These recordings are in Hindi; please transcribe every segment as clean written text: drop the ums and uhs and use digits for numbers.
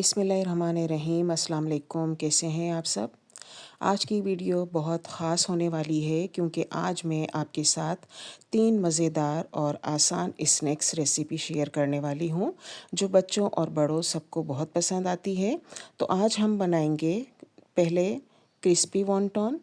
बिस्मिल्लाहिर्रहमानिर्रहीम। अस्सलाम वालेकुम। कैसे हैं आप सब? आज की वीडियो बहुत ख़ास होने वाली है क्योंकि आज मैं आपके साथ 3 मज़ेदार और आसान स्नैक्स रेसिपी शेयर करने वाली हूँ, जो बच्चों और बड़ों सबको बहुत पसंद आती है। तो आज हम बनाएंगे पहले क्रिस्पी वॉन्टॉन,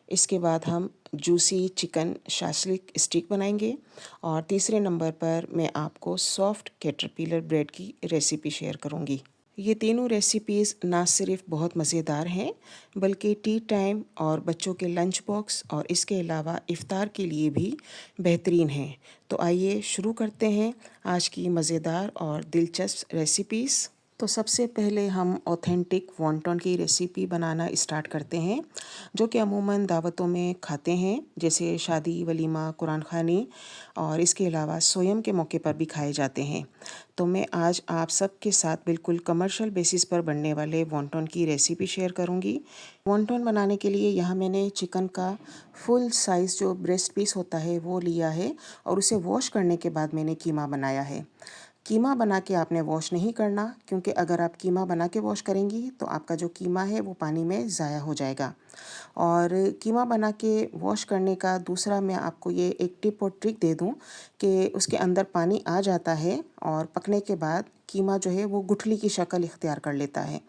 इसके बाद हम जूसी चिकन शाशलिक स्टिक बनाएंगे और तीसरे नंबर पर मैं आपको सॉफ्ट कैटरपिलर ब्रेड की रेसिपी शेयर करूँगी। ये तीनों रेसिपीज़ ना सिर्फ बहुत मज़ेदार हैं बल्कि टी टाइम और बच्चों के लंच बॉक्स और इसके अलावा इफ़्तार के लिए भी बेहतरीन हैं। तो आइए शुरू करते हैं आज की मज़ेदार और दिलचस्प रेसिपीज़। तो सबसे पहले हम ऑथेंटिक वॉन्टॉन की रेसिपी बनाना स्टार्ट करते हैं, जो कि अमूमन दावतों में खाते हैं, जैसे शादी, वलीमा, कुरान ख़ानी और इसके अलावा सोयम के मौके पर भी खाए जाते हैं। तो मैं आज आप सबके साथ बिल्कुल कमर्शियल बेसिस पर बनने वाले वॉन्टॉन की रेसिपी शेयर करूंगी। वॉन्टॉन बनाने के लिए यहाँ मैंने चिकन का फुल साइज़ जो ब्रेस्ट पीस होता है वो लिया है और उसे वॉश करने के बाद मैंने कीमा बनाया है। कीमा बना के आपने वॉश नहीं करना, क्योंकि अगर आप कीमा बना के वॉश करेंगी तो आपका जो कीमा है वो पानी में ज़ाया हो जाएगा। और कीमा बना के वॉश करने का दूसरा मैं आपको ये एक टिप और ट्रिक दे दूं कि उसके अंदर पानी आ जाता है और पकने के बाद कीमा जो है वो गुठली की शक्ल इख्तियार कर लेता है।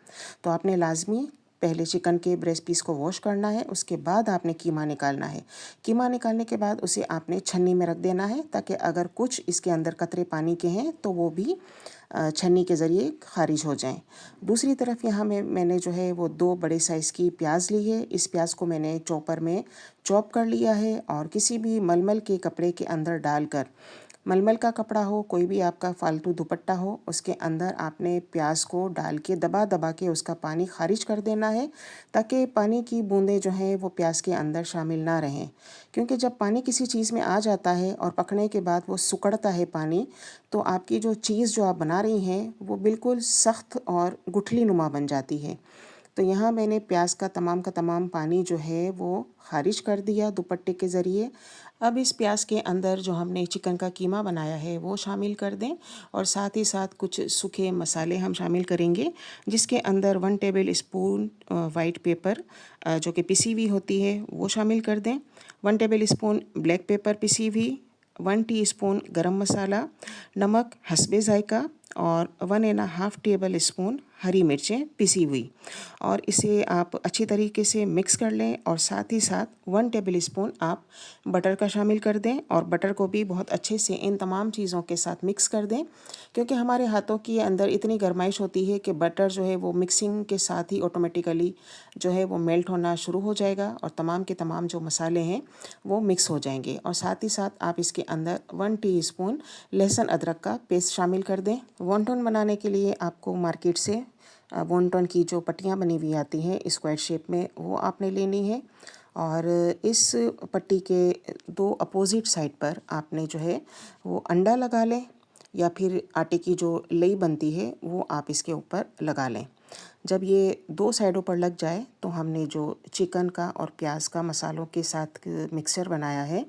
तो आपने लाजमी पहले चिकन के ब्रेस्ट पीस को वॉश करना है, उसके बाद आपने कीमा निकालना है। कीमा निकालने के बाद उसे आपने छन्नी में रख देना है, ताकि अगर कुछ इसके अंदर कतरे पानी के हैं तो वो भी छन्नी के ज़रिए खारिज हो जाएं। दूसरी तरफ यहाँ मैंने जो है वो 2 बड़े साइज़ की प्याज ली है। इस प्याज को मैंने चॉपर में चॉप कर लिया है और किसी भी मलमल के कपड़े के अंदर डालकर, मलमल का कपड़ा हो, कोई भी आपका फालतू दुपट्टा हो, उसके अंदर आपने प्याज को डाल के दबा दबा के उसका पानी खारिज कर देना है, ताकि पानी की बूंदें जो हैं वो प्याज के अंदर शामिल ना रहें। क्योंकि जब पानी किसी चीज़ में आ जाता है और पकने के बाद वो सिकुड़ता है पानी, तो आपकी जो चीज़ जो आप बना रही हैं वो बिल्कुल सख्त और गुठली नुमा बन जाती है। तो यहाँ मैंने प्याज का तमाम पानी जो है वो खारिज कर दिया दुपट्टे के ज़रिए। अब इस प्याज के अंदर जो हमने चिकन का कीमा बनाया है वो शामिल कर दें और साथ ही साथ कुछ सूखे मसाले हम शामिल करेंगे, जिसके अंदर 1 टेबल स्पून वाइट पेपर जो कि पिसी हुई होती है वो शामिल कर दें, 1 टेबल स्पून ब्लैक पेपर पिसी हुई, 1 टीस्पून गरम मसाला, नमक हस्बे ज़ायका और 1.5 टेबल स्पून हरी मिर्चें पिसी हुई। और इसे आप अच्छी तरीके से मिक्स कर लें और साथ ही साथ 1 टेबल स्पून आप बटर का शामिल कर दें और बटर को भी बहुत अच्छे से इन तमाम चीज़ों के साथ मिक्स कर दें, क्योंकि हमारे हाथों के अंदर इतनी गरमाइश होती है कि बटर जो है वो मिक्सिंग के साथ ही ऑटोमेटिकली जो है वो मेल्ट होना शुरू हो जाएगा और तमाम के तमाम जो मसाले हैं वो मिक्स हो जाएंगे। और साथ ही साथ आप इसके अंदर 1 टीस्पून लहसुन अदरक का पेस्ट शामिल कर दें। वॉन्टॉन बनाने के लिए आपको मार्केट से वॉन्टॉन की जो पट्टियाँ बनी हुई आती हैं स्क्वायर शेप में, वो आपने लेनी है और इस पट्टी के 2 अपोजिट साइड पर आपने जो है वो अंडा लगा लें, या फिर आटे की जो लई बनती है वो आप इसके ऊपर लगा लें। जब ये 2 साइडों पर लग जाए तो हमने जो चिकन का और प्याज का मसालों के साथ मिक्सचर बनाया है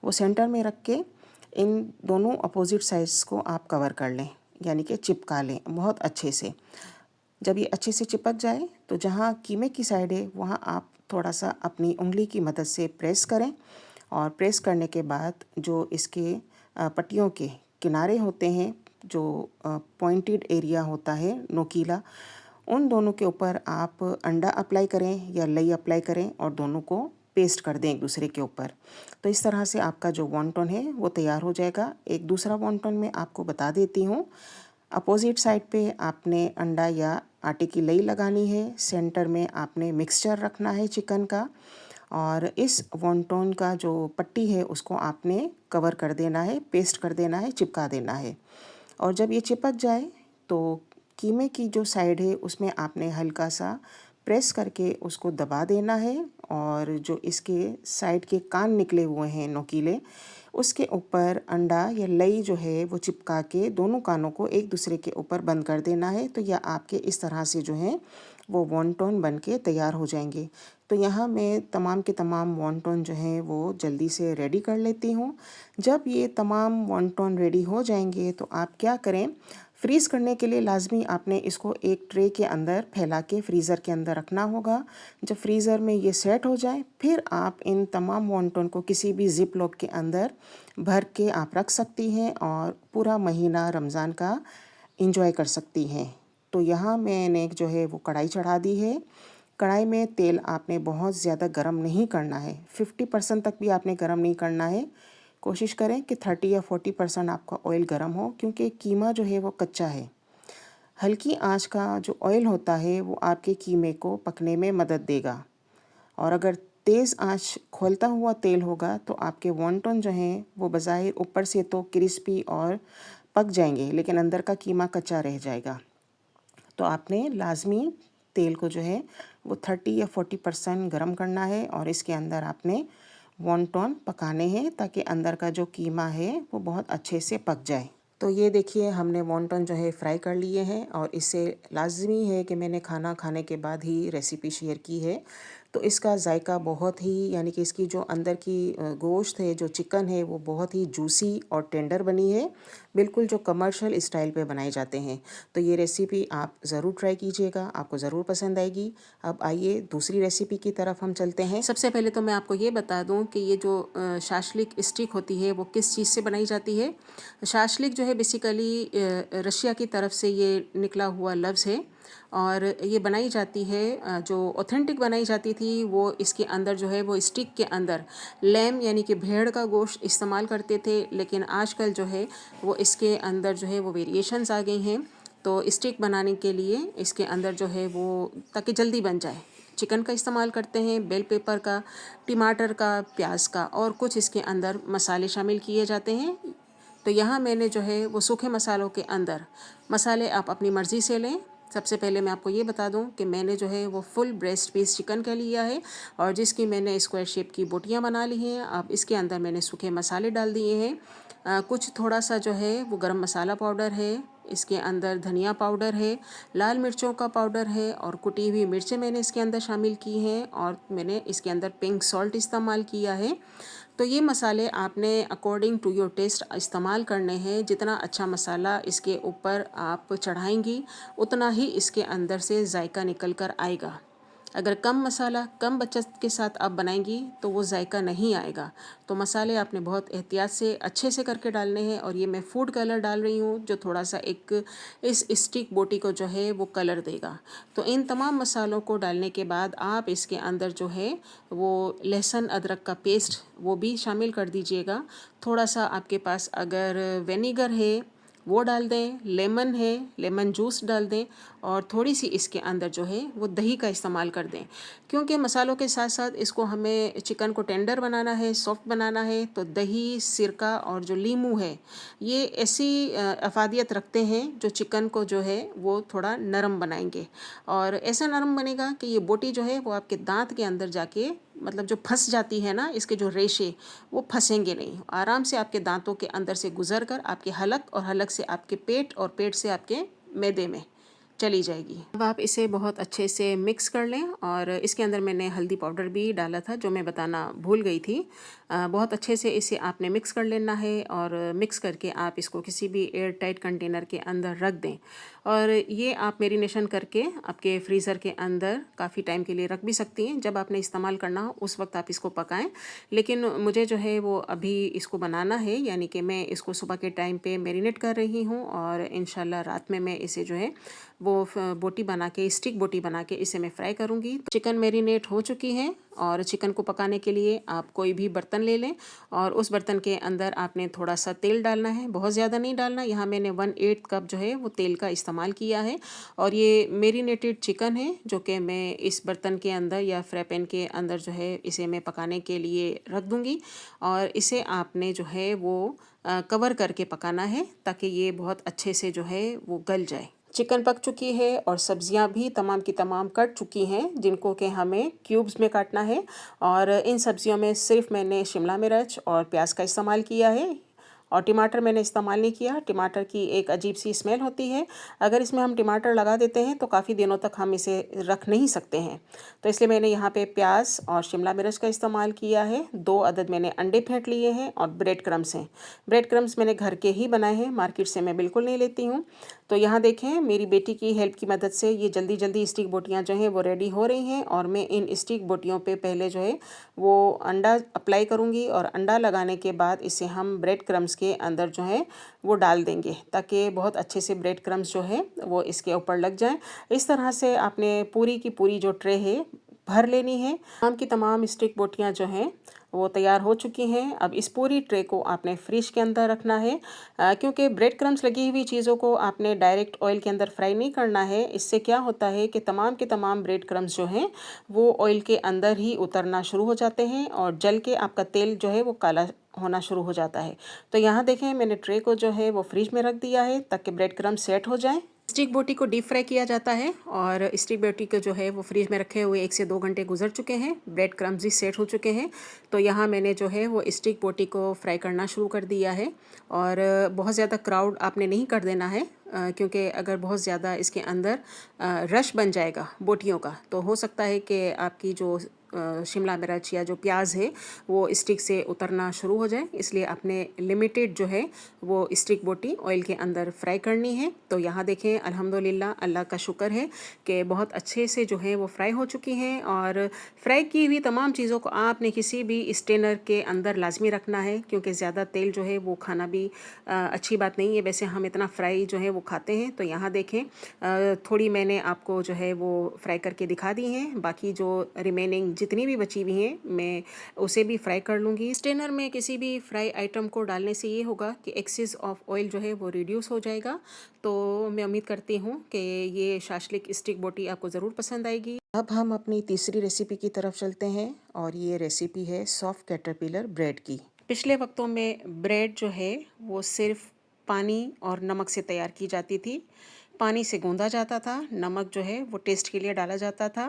वो सेंटर में रख के इन दोनों अपोजिट साइड्स को आप कवर कर लें, यानी कि चिपका लें बहुत अच्छे से। जब ये अच्छे से चिपक जाए तो जहाँ कीमे की साइड है वहाँ आप थोड़ा सा अपनी उंगली की मदद से प्रेस करें और प्रेस करने के बाद जो इसके पट्टियों के किनारे होते हैं, जो पॉइंटेड एरिया होता है नोकीला, उन दोनों के ऊपर आप अंडा अप्लाई करें या लई अप्लाई करें और दोनों को पेस्ट कर दें एक दूसरे के ऊपर। तो इस तरह से आपका जो वॉन्टॉन है वो तैयार हो जाएगा। एक दूसरा वॉन्टॉन मैं आपको बता देती हूँ। अपोजिट साइड पे आपने अंडा या आटे की लई लगानी है, सेंटर में आपने मिक्सचर रखना है चिकन का और इस वॉन्टॉन का जो पट्टी है उसको आपने कवर कर देना है, पेस्ट कर देना है, चिपका देना है। और जब ये चिपक जाए तो कीमे की जो साइड है उसमें आपने हल्का सा प्रेस करके उसको दबा देना है और जो इसके साइड के कान निकले हुए हैं नोकीले, उसके ऊपर अंडा या लई जो है वो चिपका के दोनों कानों को एक दूसरे के ऊपर बंद कर देना है। तो यह आपके इस तरह से जो है वो वॉन्टॉन बन के तैयार हो जाएंगे। तो यहाँ मैं तमाम के तमाम वॉन्टॉन जो हैं वो जल्दी से रेडी कर लेती हूँ। जब ये तमाम वॉन्टॉन रेडी हो जाएंगे तो आप क्या करें, फ्रीज़ करने के लिए लाजमी आपने इसको एक ट्रे के अंदर फैला के फ्रीज़र के अंदर रखना होगा। जब फ्रीज़र में ये सेट हो जाए फिर आप इन तमाम वॉन्टन को किसी भी ज़िप लॉक के अंदर भर के आप रख सकती हैं और पूरा महीना रमज़ान का इंजॉय कर सकती हैं। तो यहाँ मैंने जो है वो कढ़ाई चढ़ा दी है। कढ़ाई में तेल आपने बहुत ज़्यादा गर्म नहीं करना है, 50% तक भी आपने गर्म नहीं करना है। कोशिश करें कि 30 या 40% आपका ऑयल गर्म हो, क्योंकि कीमा जो है वो कच्चा है। हल्की आंच का जो ऑयल होता है वो आपके कीमे को पकने में मदद देगा, और अगर तेज़ आंच खोलता हुआ तेल होगा तो आपके वॉन्टन जो हैं वो बज़ाहिर ऊपर से तो क्रिस्पी और पक जाएंगे, लेकिन अंदर का कीमा कच्चा रह जाएगा। तो आपने लाजमी तेल को जो है वो 30 या 40% गर्म करना है और इसके अंदर आपने वॉन्टन पकाने हैं ताकि अंदर का जो कीमा है वो बहुत अच्छे से पक जाए। तो ये देखिए हमने वॉन्टन जो है फ्राई कर लिए हैं, और इससे लाजमी है कि मैंने खाना खाने के बाद ही रेसिपी शेयर की है। तो इसका जायका बहुत ही, यानी कि इसकी जो अंदर की गोश्त है, जो चिकन है, वो बहुत ही जूसी और टेंडर बनी है, बिल्कुल जो कमर्शियल स्टाइल पे बनाए जाते हैं। तो ये रेसिपी आप ज़रूर ट्राई कीजिएगा, आपको ज़रूर पसंद आएगी। अब आइए दूसरी रेसिपी की तरफ हम चलते हैं। सबसे पहले तो मैं आपको ये बता दूं कि ये जो शाशलिक स्टिक होती है वो किस चीज़ से बनाई जाती है। शाशलिक जो है बेसिकली रशिया की तरफ से ये निकला हुआ लफ्ज़ है, और ये बनाई जाती है, जो ऑथेंटिक बनाई जाती थी वो इसके अंदर जो है वो स्टिक के अंदर लैम यानी कि भेड़ का गोश्त इस्तेमाल करते थे, लेकिन आजकल जो है वो इसके अंदर जो है वो वेरिएशंस आ गई हैं। तो स्टिक बनाने के लिए इसके अंदर जो है वो, ताकि जल्दी बन जाए, चिकन का इस्तेमाल करते हैं, बेल पेपर का, टमाटर का, प्याज का, और कुछ इसके अंदर मसाले शामिल किए जाते हैं। तो यहाँ मैंने जो है वो सूखे मसालों के अंदर मसाले आप अपनी मर्ज़ी से लें। सबसे पहले मैं आपको ये बता दूं कि मैंने जो है वो फुल ब्रेस्ट पीस चिकन का लिया है, और जिसकी मैंने स्क्वायर शेप की बोटियां बना ली हैं। अब इसके अंदर मैंने सूखे मसाले डाल दिए हैं। कुछ थोड़ा सा जो है वो गरम मसाला पाउडर है, इसके अंदर धनिया पाउडर है, लाल मिर्चों का पाउडर है, और कुटी हुई मिर्चें मैंने इसके अंदर शामिल की हैं, और मैंने इसके अंदर पिंक सॉल्ट इस्तेमाल किया है। तो ये मसाले आपने अकॉर्डिंग टू योर टेस्ट इस्तेमाल करने हैं। जितना अच्छा मसाला इसके ऊपर आप चढ़ाएंगी उतना ही इसके अंदर से जायका निकल कर आएगा। अगर कम मसाला कम बचत के साथ आप बनाएंगी तो वो जायका नहीं आएगा। तो मसाले आपने बहुत एहतियात से अच्छे से करके डालने हैं, और ये मैं फूड कलर डाल रही हूँ जो थोड़ा सा एक इस स्टिक बोटी को जो है वो कलर देगा। तो इन तमाम मसालों को डालने के बाद आप इसके अंदर जो है वो लहसुन अदरक का पेस्ट वो भी शामिल कर दीजिएगा। थोड़ा सा आपके पास अगर विनेगर है वो डाल दें, लेमन है लेमन जूस डाल दें, और थोड़ी सी इसके अंदर जो है वो दही का इस्तेमाल कर दें, क्योंकि मसालों के साथ साथ इसको हमें चिकन को टेंडर बनाना है, सॉफ्ट बनाना है। तो दही, सिरका और जो लीमू है ये ऐसी अफादियत रखते हैं जो चिकन को जो है वो थोड़ा नरम बनाएंगे, और ऐसा नरम बनेगा कि ये बोटी जो है वो आपके दांत के अंदर जाके, मतलब जो फंस जाती है ना, इसके जो रेशे वो फंसेंगे नहीं, आराम से आपके दांतों के अंदर से गुजर कर आपके हलक, और हलक से आपके पेट, और पेट से आपके मैदे में चली जाएगी। अब आप इसे बहुत अच्छे से मिक्स कर लें, और इसके अंदर मैंने हल्दी पाउडर भी डाला था जो मैं बताना भूल गई थी। बहुत अच्छे से इसे आपने मिक्स कर लेना है, और मिक्स करके आप इसको किसी भी एयर टाइट कंटेनर के अंदर रख दें, और ये आप मेरिनेशन करके आपके फ्रीज़र के अंदर काफ़ी टाइम के लिए रख भी सकती हैं। जब आपने इस्तेमाल करना हो उस वक्त आप इसको पकाएं, लेकिन मुझे जो है वो अभी इसको बनाना है, यानी कि मैं इसको सुबह के टाइम पे मैरिनेट कर रही हूँ, और इंशाल्लाह रात में मैं इसे जो है वो बोटी बना के, स्टिक बोटी बना के इसे मैं फ्राई करूँगी। तो चिकन मैरिनेट हो चुकी है, और चिकन को पकाने के लिए आप कोई भी बर्तन ले लें, और उस बर्तन के अंदर आपने थोड़ा सा तेल डालना है, बहुत ज़्यादा नहीं डालना। यहाँ मैंने 1/8 कप जो है वो तेल का इस्तेमाल किया है, और ये मैरिनेटेड चिकन है जो कि मैं इस बर्तन के अंदर या फ्राई पैन के अंदर जो है इसे मैं पकाने के लिए रख दूँगी, और इसे आपने जो है वो कवर करके पकाना है ताकि ये बहुत अच्छे से जो है वो गल जाए। चिकन पक चुकी है, और सब्जियां भी तमाम की तमाम कट चुकी हैं, जिनको कि हमें क्यूब्स में काटना है। और इन सब्जियों में सिर्फ मैंने शिमला मिर्च और प्याज का इस्तेमाल किया है, और टमाटर मैंने इस्तेमाल नहीं किया। टमाटर की एक अजीब सी स्मेल होती है, अगर इसमें हम टमाटर लगा देते हैं तो काफ़ी दिनों तक हम इसे रख नहीं सकते हैं। तो इसलिए मैंने यहाँ पे प्याज और शिमला मिर्च का इस्तेमाल किया है। 2 अदद मैंने अंडे फेंट लिए हैं, और ब्रेड क्रम्स हैं। ब्रेड क्रम्स मैंने घर के ही बनाए हैं, मार्केट से मैं बिल्कुल नहीं लेती हूँ। तो यहाँ देखें मेरी बेटी की हेल्प की मदद से ये जल्दी जल्दी स्टिक बोटियाँ जो हैं वो रेडी हो रही हैं। और मैं इन स्टिक बोटियों पे पहले जो है वो अंडा अप्लाई करूँगी और अंडा लगाने के बाद इसे हम ब्रेड क्रम्स के अंदर जो है वो डाल देंगे ताकि बहुत अच्छे से ब्रेड क्रम्स जो है वो इसके ऊपर लग जाएं। इस तरह से आपने पूरी की पूरी जो ट्रे है भर लेनी है। तमाम की तमाम स्टिक बोटियाँ जो हैं वो तैयार हो चुकी हैं। अब इस पूरी ट्रे को आपने फ्रिज के अंदर रखना है, क्योंकि ब्रेड क्रम्स लगी हुई चीज़ों को आपने डायरेक्ट ऑयल के अंदर फ्राई नहीं करना है। इससे क्या होता है कि तमाम के तमाम ब्रेड क्रम्स जो हैं वो ऑयल के अंदर ही उतरना शुरू हो जाते हैं और जल के आपका तेल जो है वो काला होना शुरू हो जाता है। तो यहाँ देखें मैंने ट्रे को जो है वो फ्रिज में रख दिया है ताकि ब्रेड क्रम्स सेट हो जाएँ। स्टिक बोटी को डीप फ्राई किया जाता है और स्टिक बोटी को जो है वो फ्रीज में रखे हुए 1 से 2 घंटे गुजर चुके हैं। ब्रेड क्रम्स भी सेट हो चुके हैं। तो यहाँ मैंने जो है वो स्टिक बोटी को फ्राई करना शुरू कर दिया है। और बहुत ज़्यादा क्राउड आपने नहीं कर देना है, क्योंकि अगर बहुत ज़्यादा इसके अंदर रश बन जाएगा बोटियों का तो हो सकता है कि आपकी जो शिमला मिर्च या जो प्याज है वो स्टिक से उतरना शुरू हो जाए। इसलिए आपने लिमिटेड जो है वो स्टिक बोटी ऑयल के अंदर फ्राई करनी है। तो यहाँ देखें अल्हम्दुलिल्लाह अल्लाह का शुक्र है कि बहुत अच्छे से जो है वो फ्राई हो चुकी हैं। और फ्राई की हुई तमाम चीज़ों को आपने किसी भी स्टेनर के अंदर लाजमी रखना है, क्योंकि ज़्यादा तेल जो है वो खाना भी अच्छी बात नहीं है। वैसे हम इतना फ्राई जो है वो खाते हैं। तो यहाँ देखें थोड़ी मैंने आपको जो है वो फ्राई करके दिखा दी हैं। बाकी जो रिमेनिंग जितनी भी बची हुई हैं मैं उसे भी फ्राई कर लूँगी। स्टेनर में किसी भी फ्राई आइटम को डालने से ये होगा कि एक्सेस ऑफ ऑयल जो है वो रिड्यूस हो जाएगा। तो मैं उम्मीद करती हूँ कि ये शाशलिक स्टिक बोटी आपको ज़रूर पसंद आएगी। अब हम अपनी तीसरी रेसिपी की तरफ चलते हैं और ये रेसिपी है सॉफ्ट कैटरपिलर ब्रेड की। पिछले वक्तों में ब्रेड जो है वो सिर्फ पानी और नमक से तैयार की जाती थी। पानी से गूंदा जाता था, नमक जो है वो टेस्ट के लिए डाला जाता था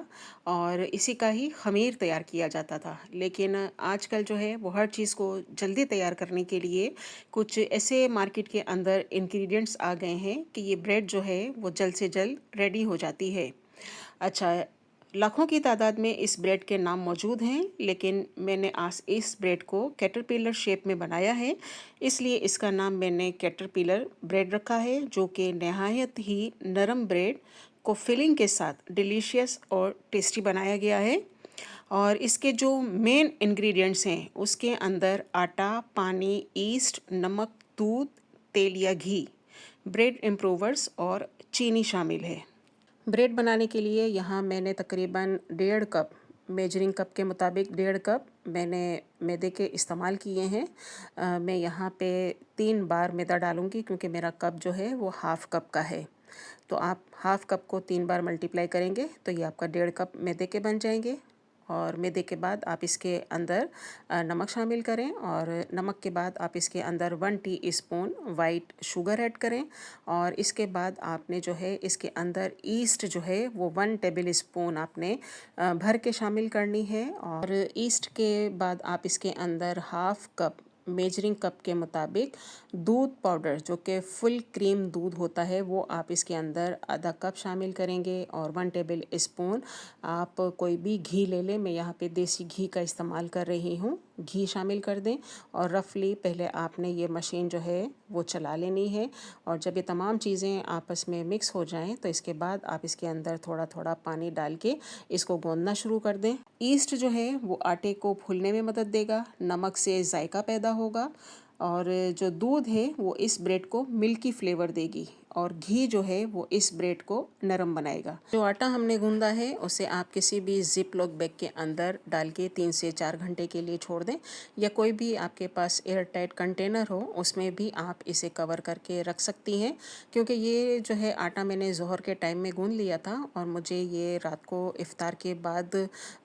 और इसी का ही खमीर तैयार किया जाता था। लेकिन आजकल जो है वो हर चीज़ को जल्दी तैयार करने के लिए कुछ ऐसे मार्केट के अंदर इंग्रेडिएंट्स आ गए हैं कि ये ब्रेड जो है वो जल्द से जल्द रेडी हो जाती है। अच्छा, लाखों की तादाद में इस ब्रेड के नाम मौजूद हैं, लेकिन मैंने आज इस ब्रेड को कैटरपिलर शेप में बनाया है, इसलिए इसका नाम मैंने कैटरपिलर ब्रेड रखा है, जो कि नहायत ही नरम ब्रेड को फिलिंग के साथ डिलीशियस और टेस्टी बनाया गया है। और इसके जो मेन इंग्रेडिएंट्स हैं उसके अंदर आटा, पानी, ईस्ट, नमक, दूध, तेल या घी, ब्रेड इम्प्रूवर्स और चीनी शामिल है। ब्रेड बनाने के लिए यहाँ मैंने तकरीबन 1.5 कप, मेजरिंग कप के मुताबिक 1.5 कप मैंने मैदे के इस्तेमाल किए हैं। मैं यहाँ पे 3 बार मैदा डालूँगी, क्योंकि मेरा कप जो है वो हाफ़ कप का है। तो आप हाफ़ कप को 3 बार मल्टीप्लाई करेंगे तो ये आपका 1.5 कप मैदे के बन जाएंगे। और मैदे के बाद आप इसके अंदर नमक शामिल करें और नमक के बाद आप इसके अंदर 1 टीस्पून वाइट शुगर ऐड करें। और इसके बाद आपने जो है इसके अंदर ईस्ट जो है वो 1 टेबल स्पून आपने भर के शामिल करनी है। और ईस्ट के बाद आप इसके अंदर हाफ़ कप, मेजरिंग कप के मुताबिक दूध पाउडर, जो कि फुल क्रीम दूध होता है, वो आप इसके अंदर आधा कप शामिल करेंगे। और 1 टेबल स्पून आप कोई भी घी ले लें, मैं यहाँ पे देसी घी का इस्तेमाल कर रही हूँ, घी शामिल कर दें। और रफली पहले आपने ये मशीन जो है वो चला लेनी है। और जब ये तमाम चीज़ें आपस में मिक्स हो जाएं तो इसके बाद आप इसके अंदर थोड़ा थोड़ा पानी डाल के इसको गूंदना शुरू कर दें। ईस्ट जो है वो आटे को फूलने में मदद देगा, नमक से जायका पैदा होगा और जो दूध है वो इस ब्रेड को मिल्की फ्लेवर देगी और घी जो है वो इस ब्रेड को नरम बनाएगा। जो आटा हमने गूंदा है उसे आप किसी भी जिप लॉक बैग के अंदर डाल के 3 से 4 घंटे के लिए छोड़ दें, या कोई भी आपके पास एयर टाइट कंटेनर हो उसमें भी आप इसे कवर करके रख सकती हैं। क्योंकि ये जो है आटा मैंने ज़ोहर के टाइम में गूंद लिया था और मुझे ये रात को इफ़्तार के बाद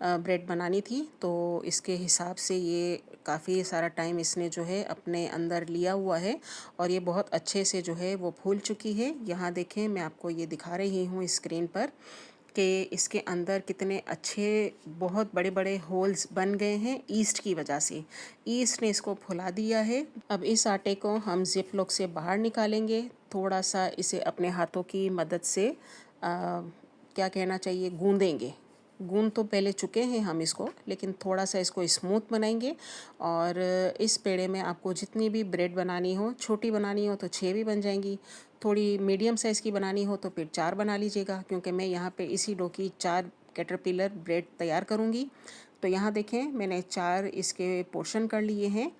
ब्रेड बनानी थी, तो इसके हिसाब से ये काफ़ी सारा टाइम इसने जो है अपने अंदर लिया हुआ है और ये बहुत अच्छे से जो है वो फूल चुकी है। यहाँ देखें मैं आपको ये दिखा रही हूँ स्क्रीन पर कि इसके अंदर कितने अच्छे बहुत बड़े बड़े होल्स बन गए हैं ईस्ट की वजह से। ईस्ट ने इसको फुला दिया है। अब इस आटे को हम जिप लॉक से बाहर निकालेंगे, थोड़ा सा इसे अपने हाथों की मदद से क्या कहना चाहिए, गूंदेंगे। गूंद तो पहले चुके हैं हम इसको, लेकिन थोड़ा सा इसको स्मूथ बनाएंगे। और इस पेड़े में आपको जितनी भी ब्रेड बनानी हो, छोटी बनानी हो तो 6 भी बन जाएंगी, थोड़ी मीडियम साइज़ की बनानी हो तो फिर 4 बना लीजिएगा, क्योंकि मैं यहाँ पे इसी डो की 4 कैटरपिलर ब्रेड तैयार करूँगी। तो यहाँ देखें मैंने 4 इसके पोर्शन कर लिए हैं।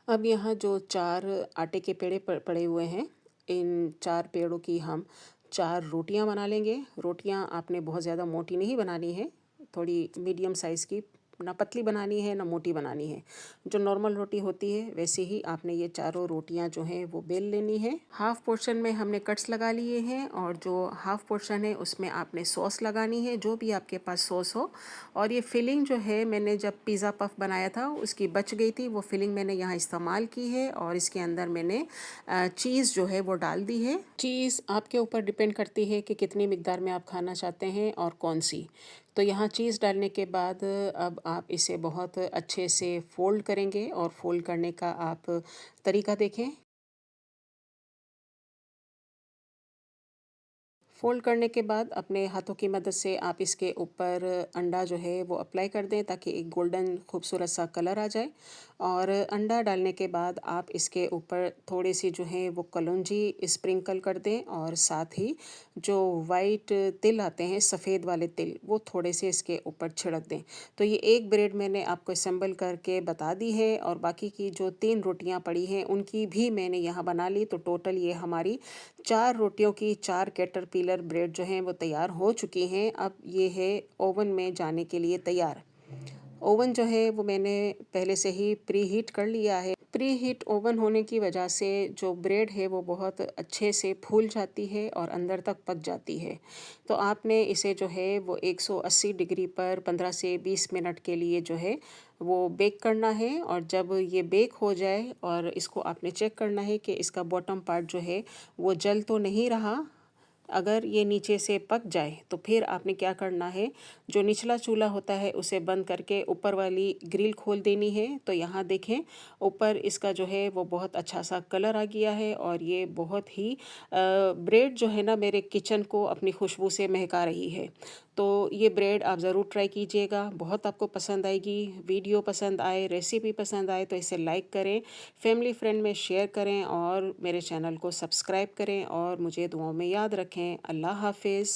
अब यहाँ जो 4 आटे के पेड़े पड़े हुए हैं, इन 4 पेड़ों की हम 4 रोटियां बना लेंगे। रोटियां आपने बहुत ज़्यादा मोटी नहीं बनानी है, थोड़ी मीडियम साइज़ की, ना पतली बनानी है ना मोटी बनानी है। जो नॉर्मल रोटी होती है वैसे ही आपने ये चारों रोटियां जो हैं वो बेल लेनी है। हाफ पोर्शन में हमने कट्स लगा लिए हैं, और जो हाफ पोर्शन है उसमें आपने सॉस लगानी है, जो भी आपके पास सॉस हो। और ये फिलिंग जो है, मैंने जब पिज़्ज़ा पफ बनाया था उसकी बच गई थी, वो फिलिंग मैंने यहाँ इस्तेमाल की है। और इसके अंदर मैंने चीज़ जो है वो डाल दी है। चीज़ आपके ऊपर डिपेंड करती है कि कितनी मिकदार में आप खाना चाहते हैं और कौन सी। तो यहाँ चीज़ डालने के बाद अब आप इसे बहुत अच्छे से फ़ोल्ड करेंगे, और फ़ोल्ड करने का आप तरीका देखें। फ़ोल्ड करने के बाद अपने हाथों की मदद से आप इसके ऊपर अंडा जो है वो अप्लाई कर दें, ताकि एक गोल्डन खूबसूरत सा कलर आ जाए। और अंडा डालने के बाद आप इसके ऊपर थोड़ी सी जो है वो कलौंजी स्प्रिंकल कर दें, और साथ ही जो वाइट तिल आते हैं, सफ़ेद वाले तिल, वो थोड़े से इसके ऊपर छिड़क दें। तो ये एक ब्रेड मैंने आपको असेंबल करके बता दी है, और बाकी की जो 3 रोटियां पड़ी हैं उनकी भी मैंने यहाँ बना ली। तो टोटल ये हमारी 4 रोटियों की 4 कैटरपिलर ब्रेड जो हैं वो तैयार हो चुकी हैं। अब ये है ओवन में जाने के लिए तैयार। ओवन जो है वो मैंने पहले से ही प्री हीट कर लिया है। प्री हीट ओवन होने की वजह से जो ब्रेड है वो बहुत अच्छे से फूल जाती है और अंदर तक पक जाती है। तो आपने इसे जो है वो 180 डिग्री पर 15 से 20 मिनट के लिए जो है वो बेक करना है। और जब ये बेक हो जाए, और इसको आपने चेक करना है कि इसका बॉटम पार्ट जो है वो जल तो नहीं रहा। अगर ये नीचे से पक जाए तो फिर आपने क्या करना है, जो निचला चूल्हा होता है उसे बंद करके ऊपर वाली ग्रिल खोल देनी है। तो यहाँ देखें ऊपर इसका जो है वो बहुत अच्छा सा कलर आ गया है, और ये बहुत ही ब्रेड जो है ना मेरे किचन को अपनी खुशबू से महका रही है। तो ये ब्रेड आप ज़रूर ट्राई कीजिएगा, बहुत आपको पसंद आएगी। वीडियो पसंद आए, रेसिपी पसंद आए तो इसे लाइक करें, फैमिली फ्रेंड में शेयर करें, और मेरे चैनल को सब्सक्राइब करें, और मुझे दुआओं में याद रखें। अल्लाह हाफिज़।